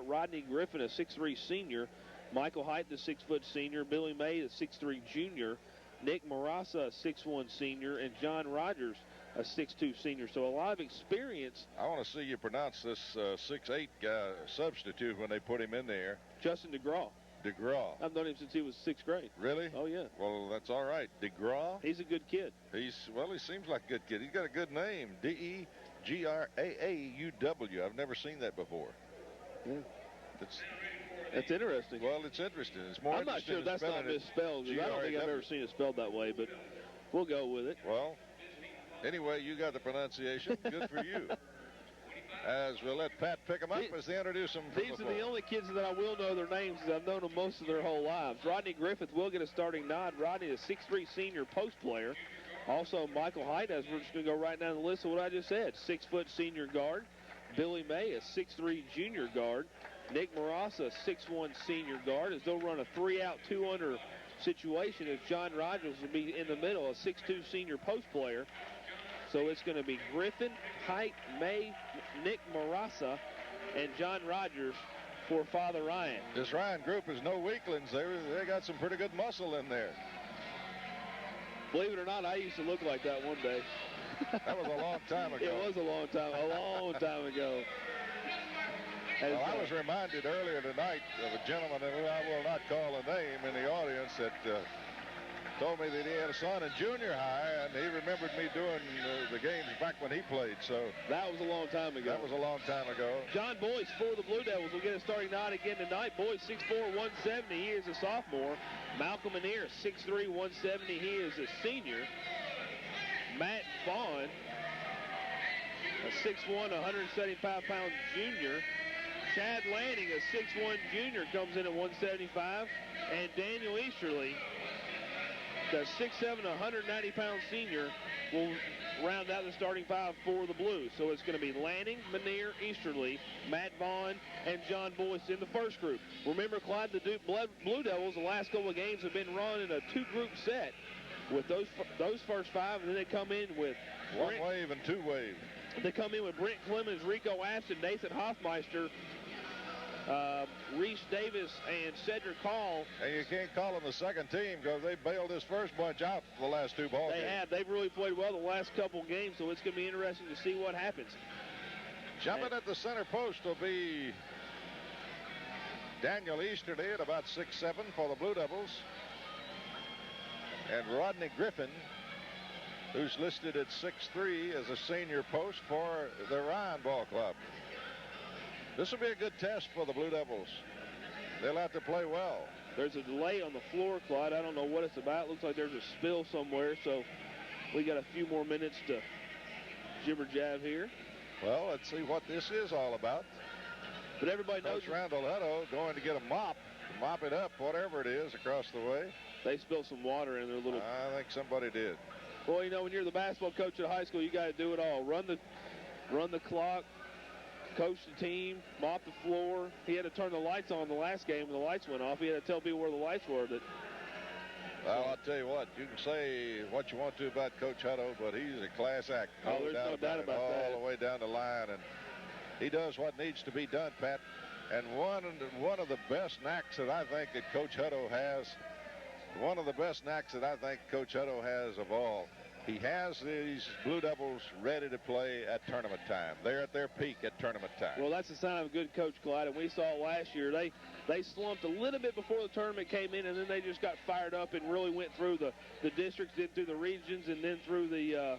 Rodney Griffin, a 6'3 senior. Michael Height, the 6-foot senior. Billy May, the 6'3 junior. Nick Marassa, a 6'1 senior. And John Rogers, a 6'2 senior. So a lot of experience. I want to see you pronounce this 6'8 guy substitute when they put him in there. Justin DeGraw. DeGraw. I've known him since he was 6th grade. Really? Oh, yeah. Well, that's all right. DeGraw? He's a good kid. He seems like a good kid. He's got a good name. D-E-G-R-A-A-U-W. I've never seen that before. Yeah. That's interesting. Well, it's interesting. It's more I'm not sure that's not misspelled. I don't think I've ever seen it spelled that way, but we'll go with it. Well, anyway, you got the pronunciation. Good for you. As we'll let Pat pick them up as they introduce them. These are the only kids that I will know their names, because I've known them most of their whole lives. Rodney Griffith will get a starting nod. Rodney is a 6'3 senior post player. Also, Michael Height, as we're just going to go right down the list of what I just said. 6-foot senior guard. Billy May, a 6'3 junior guard. Nick Marassa, 6'1 senior guard, as they'll run a 3-out, 2-under situation as John Rogers will be in the middle, a 6'2 senior post player. So it's going to be Griffin, Height, May, Nick Marassa, and John Rogers for Father Ryan. This Ryan group is no weaklings. They got some pretty good muscle in there. Believe it or not, I used to look like that one day. That was a long time ago. It was a long time ago. Well, I was reminded earlier tonight of a gentleman who I will not call a name in the audience that told me that he had a son in junior high, and he remembered me doing the games back when he played. So that was a long time ago. That was a long time ago. John Boyce for the Blue Devils will get a starting nod again tonight. Boyce 6'4", 170. He is a sophomore. Malcolm Anier, 6'3", 170. He is a senior. Matt Vaughn, a 6'1", 175-pound junior. Chad Lanning, a 6'1 junior, comes in at 175. And Daniel Easterly, the 6'7", 190-pound senior, will round out the starting five for the Blues. So it's going to be Lanning, Manier, Easterly, Matt Vaughn, and John Boyce in the first group. Remember, Clyde, the Duke Blue Devils, the last couple of games have been run in a two-group set with those first five, and then they come in with one wave and two wave. They come in with Brent Clemens, Rico Ashton, Nathan Hoffmeister, Reese Davis, and Cedric Hall. And you can't call them the second team because they bailed this first bunch out for the last two ball games. They have. They've really played well the last couple games, so it's going to be interesting to see what happens. Jumping at the center post will be Daniel Easterly at about 6'7" for the Blue Devils. And Rodney Griffin, who's listed at 6'3" as a senior post for the Ryan Ball Club. This will be a good test for the Blue Devils. They'll have to play well. There's a delay on the floor, Clyde. I don't know what it's about. It looks like there's a spill somewhere, so we got a few more minutes to jibber-jab here. Well, let's see what this is all about. But everybody knows. Coach Randall Hutto going to get a mop it up, whatever it is, across the way. They spilled some water in their little. I think somebody did. Well, you know, when you're the basketball coach at high school, you got to do it all. Run the clock, coach the team, mop the floor. He had to turn the lights on the last game, and the lights went off. He had to tell people where the lights were. Well, I'll tell you what, you can say what you want to about Coach Hutto, but he's a class act. Oh, there's no doubt about that. All the way down the line, and he does what needs to be done, Pat. And one of the best knacks that I think that Coach Hutto has, of all, he has these Blue Devils ready to play at tournament time. They're at their peak at tournament time. Well, that's a sign of a good coach, Clyde, and we saw last year. They slumped a little bit before the tournament came in, and then they just got fired up and really went through the districts, then through the regions, and then through the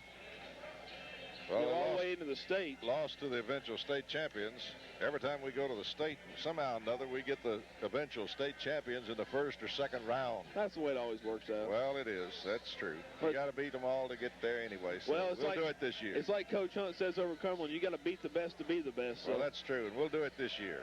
all the way into the state. Lost to the eventual state champions. Every time we go to the state, somehow or another, we get the eventual state champions in the first or second round. That's the way it always works out. Well, it is. That's true. You got to beat them all to get there anyway. So we'll do it this year. It's like Coach Hunt says over Cumberland, you got to beat the best to be the best. So. Well, that's true, and we'll do it this year.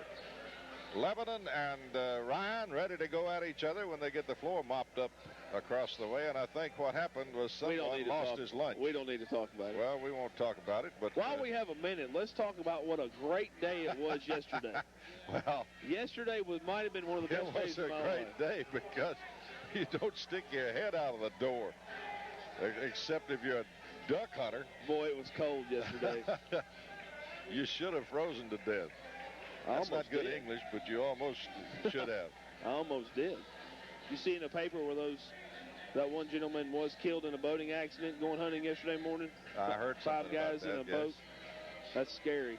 Lebanon and Ryan ready to go at each other when they get the floor mopped up across the way, and I think what happened was someone lost his lunch. We don't need to talk about it. Well, we won't talk about it, but while we have a minute, let's talk about what a great day it was yesterday. Well, yesterday might have been one of the best days of my life. It was a great day because you don't stick your head out of the door, except if you're a duck hunter. Boy, it was cold yesterday. You should have frozen to death. That's not good English, but you almost should have. I almost did. You see in the paper where that one gentleman was killed in a boating accident going hunting yesterday morning? I heard 5 guys about that, in a boat. That's scary.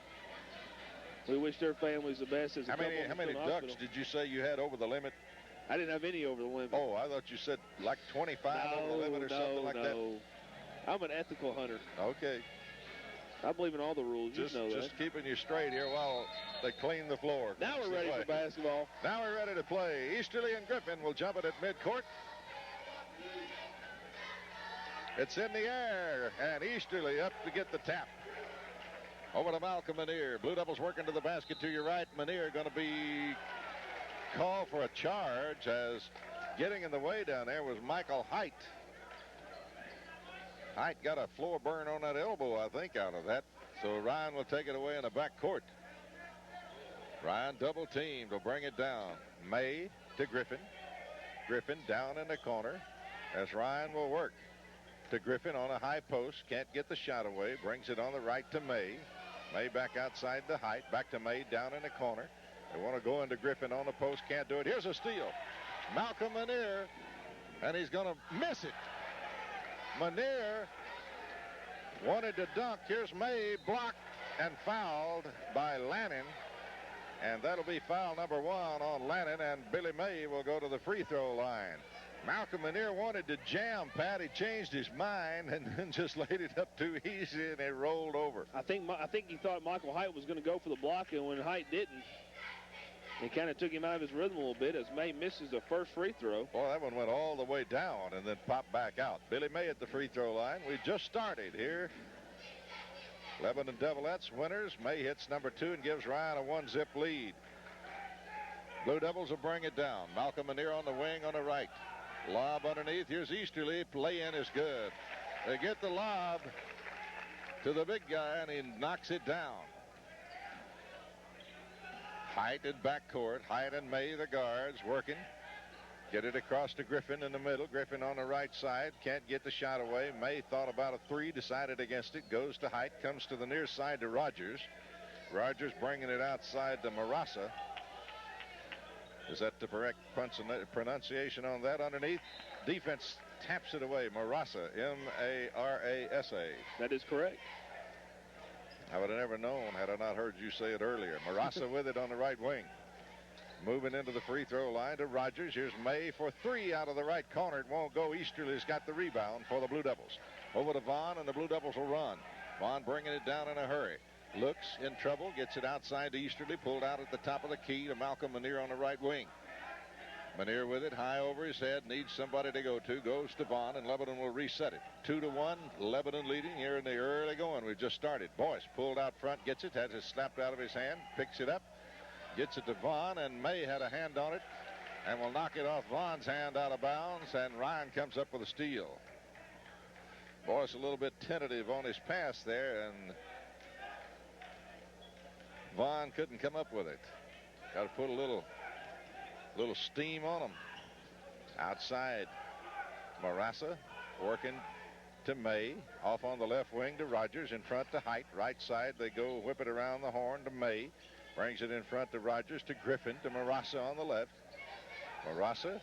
We wish their families the best. How many ducks did you say you had over the limit? I didn't have any over the limit. Oh, I thought you said like 25 over the limit or something like that. No. I'm an ethical hunter. Okay. I believe in all the rules. Just that. Keeping you straight here while they clean the floor. Now we're ready for basketball. Now we're ready to play. Easterly and Griffin will jump it at midcourt. It's in the air, and Easterly up to get the tap. Over to Malcolm Manier. Blue Devils working to the basket to your right. Manier going to be called for a charge, as getting in the way down there was Michael Height. Height got a floor burn on that elbow, I think, out of that. So Ryan will take it away in the backcourt. Ryan double teamed will bring it down. May to Griffin. Griffin down in the corner as Ryan will work to Griffin on a high post. Can't get the shot away. Brings it on the right to May. May back outside the Height. Back to May down in the corner. They want to go into Griffin on the post. Can't do it. Here's a steal. Malcolm Manier. And he's going to miss it. Manier wanted to dunk. Here's May, blocked and fouled by Lannon. And that'll be foul number 1 on Lannon, and Billy May will go to the free throw line. Malcolm Manier wanted to jam Pat. He changed his mind and then just laid it up too easy, and it rolled over. I think he thought Michael Height was going to go for the block, and when Height didn't, it kind of took him out of his rhythm a little bit as May misses the first free throw. Boy, that one went all the way down and then popped back out. Billy May at the free throw line. We just started here. Lebanon Devilettes winners. May hits number 2 and gives Ryan a 1-zip lead. Blue Devils will bring it down. Malcolm Manier on the wing on the right. Lob underneath. Here's Easterly. Play-in is good. They get the lob to the big guy, and he knocks it down. Height in backcourt. Height and May, the guards, working. Get it across to Griffin in the middle. Griffin on the right side. Can't get the shot away. May thought about a 3, decided against it. Goes to Height. Comes to the near side to Rogers. Rogers bringing it outside to Marassa. Is that the correct pronunciation on that? Underneath. Defense taps it away. Marassa. M-A-R-A-S-A. That is correct. I would have never known had I not heard you say it earlier. Marassa with it on the right wing. Moving into the free throw line to Rogers. Here's May for 3 out of the right corner. It won't go. Easterly's got the rebound for the Blue Devils. Over to Vaughn, and the Blue Devils will run. Vaughn bringing it down in a hurry. Looks in trouble. Gets it outside to Easterly. Pulled out at the top of the key to Malcolm Manier on the right wing. Manier with it high over his head. Needs somebody to go to. Goes to Vaughn, and Lebanon will reset it. 2-1. Lebanon leading here in the early going. We've just started. Boyce pulled out front. Gets it. Has it slapped out of his hand. Picks it up. Gets it to Vaughn, and May had a hand on it and will knock it off Vaughn's hand out of bounds, and Ryan comes up with a steal. Boyce a little bit tentative on his pass there, and Vaughn couldn't come up with it. Got to put a little steam on him. Outside, Marassa working to May. Off on the left wing to Rogers. In front to Height. Right side, they go whip it around the horn to May. Brings it in front to Rogers, to Griffin, to Marassa on the left. Marassa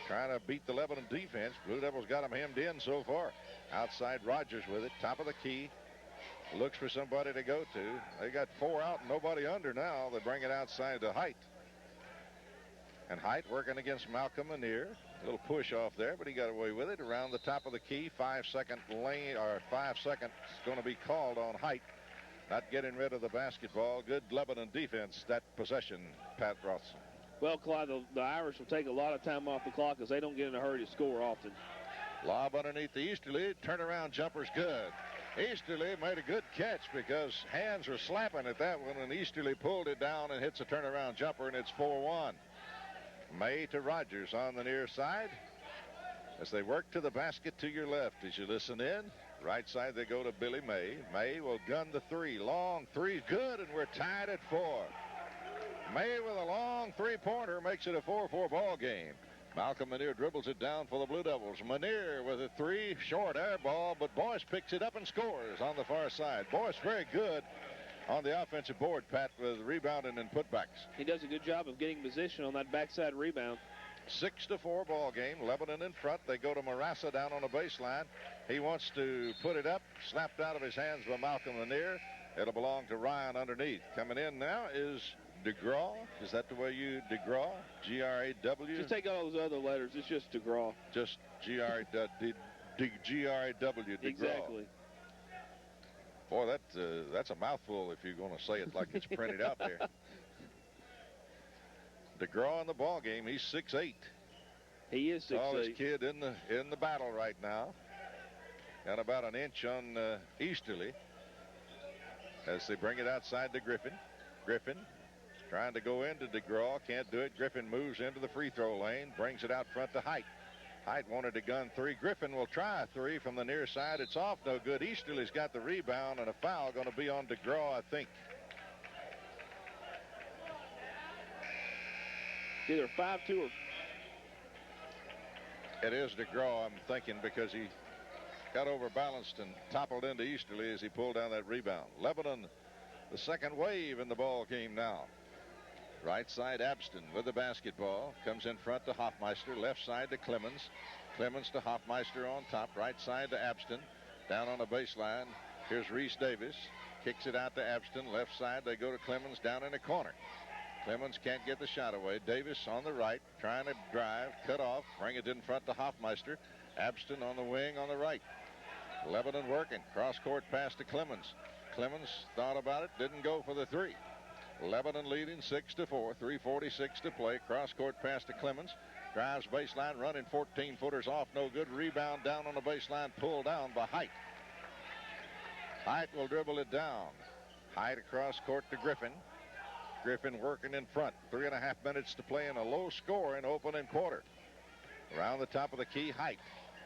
trying to beat the Lebanon defense. Blue Devils got him hemmed in so far. Outside, Rogers with it, top of the key. Looks for somebody to go to. They got 4 out and nobody under now. They bring it outside to Height. And Height working against Malcolm Manier. A little push off there, but he got away with it. Around the top of the key, 5-second lane, or 5 seconds going to be called on Height. Not getting rid of the basketball. Good Lebanon defense, that possession, Pat Ross. Well, Clyde, the Irish will take a lot of time off the clock as they don't get in a hurry to score often. Lob underneath the Easterly. Turnaround jumper's good. Easterly made a good catch because hands were slapping at that one, and Easterly pulled it down and hits a turnaround jumper, and it's 4-1. May to Rogers on the near side as they work to the basket to your left as you listen in. Right side, they go to Billy May. May will gun the 3. Long 3, good, and we're tied at 4. May with a long 3-pointer makes it a 4-4 ball game. Malcolm Manier dribbles it down for the Blue Devils. Manier with a 3, short air ball, but Boyce picks it up and scores on the far side. Boyce very good on the offensive board, Pat, with rebounding and putbacks. He does a good job of getting position on that backside rebound. 6-4 ball game. Lebanon in front. They go to Marassa down on the baseline. He wants to put it up. Slapped out of his hands by Malcolm Lanier. It'll belong to Ryan underneath. Coming in now is DeGraw. Is that the way you DeGraw? G-R-A-W? Just take all those other letters. It's just DeGraw. Just G-R-A-W, DeGraw. Exactly. Boy, that's a mouthful if you're going to say it like it's printed out there. DeGraw in the ball game. He's 6'8". He is 6'8". Tallest kid in the battle right now. Got about an inch on Easterly as they bring it outside to Griffin. Griffin trying to go into DeGraw. Can't do it. Griffin moves into the free throw lane. Brings it out front to Height. Height wanted to gun three. Griffin will try a three from the near side. It's off. No good. Easterly's got the rebound, and a foul going to be on DeGraw, I think. Either 5-2 or... It is DeGraw, I'm thinking, because he got overbalanced and toppled into Easterly as he pulled down that rebound. Lebanon, the second wave in the ball game now. Right side, Abston with the basketball. Comes in front to Hoffmeister. Left side to Clemens. Clemens to Hoffmeister on top. Right side to Abston. Down on the baseline. Here's Reese Davis. Kicks it out to Abston. Left side, they go to Clemens down in the corner. Clemens can't get the shot away. Davis on the right, trying to drive, cut off, bring it in front to Hoffmeister. Abston on the wing on the right. Lebanon working. Cross-court pass to Clemens. Clemens thought about it, didn't go for the three. Lebanon leading 6-4, 3:46 to play. Cross-court pass to Clemens. Drives baseline, running 14-footers off, no good. Rebound down on the baseline, pulled down by Height. Height will dribble it down. Height across court to Griffin. Griffin working in front. 3.5 minutes to play in a low-scoring opening quarter. Around the top of the key, Height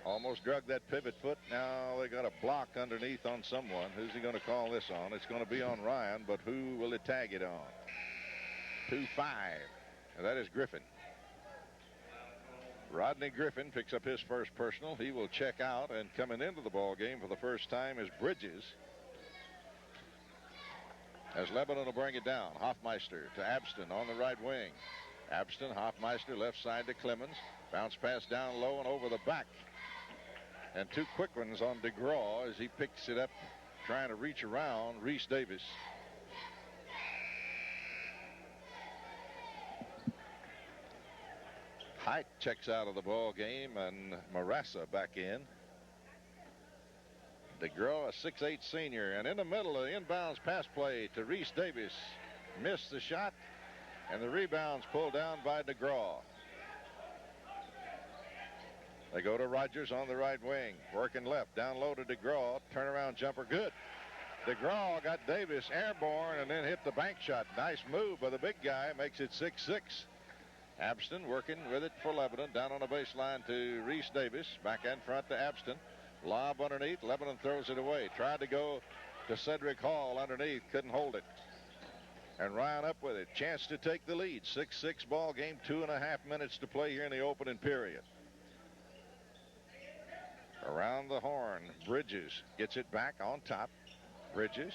almost drug that pivot foot. Now they got a block underneath on someone. Who's he going to call this on? It's going to be on Ryan, but who will it tag it on? 2-5. And that is Griffin. Rodney Griffin picks up his first personal. He will check out, and coming into the ball game for the first time is Bridges. As Lebanon will bring it down. Hoffmeister to Abston on the right wing. Abston, Hoffmeister left side to Clemens. Bounce pass down low and over the back. And two quick ones on DeGraw as he picks it up, trying to reach around Reese Davis. Height checks out of the ball game, and Marassa back in. DeGraw, a 6'8" senior, and in the middle of the inbounds pass play to Reese Davis. Missed the shot, and the rebound's pulled down by DeGraw. They go to Rogers on the right wing, working left, down low to DeGraw, turnaround jumper, good. DeGraw got Davis airborne and then hit the bank shot. Nice move by the big guy, makes it 6-6. Abston working with it for Lebanon, down on the baseline to Reese Davis, back in front to Abston. Lob underneath, Lebanon throws it away. Tried to go to Cedric Hall underneath, couldn't hold it. And Ryan up with it. Chance to take the lead. 6-6 ball game, 2.5 minutes to play here in the opening period. Around the horn, Bridges gets it back on top. Bridges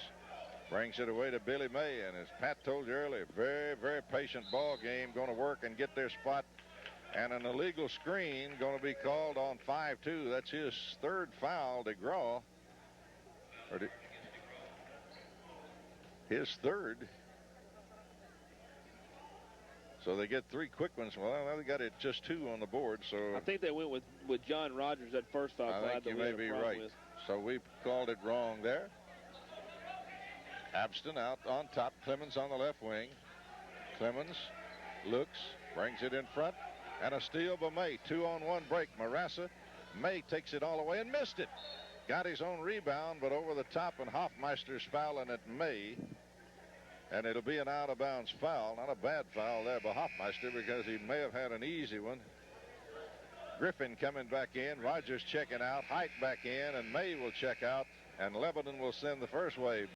brings it away to Billy May, and as Pat told you earlier, very, very patient ball game, going to work and get their spot. And an illegal screen going to be called on 5-2. That's his third foul, DeGraw. His third. So they get three quick ones. Well, they got it just two on the board. So I think they went with John Rogers that first foul. I think you may be right. So we called it wrong there. Abston out on top. Clemens on the left wing. Clemens looks, brings it in front. And a steal by May. 2-on-1 break. Marassa. May takes it all away and missed it. Got his own rebound, but over the top, and Hoffmeister's fouling at May. And it'll be an out-of-bounds foul. Not a bad foul there by Hoffmeister because he may have had an easy one. Griffin coming back in. Rogers checking out. Height back in, and May will check out. And Lebanon will send the first wave.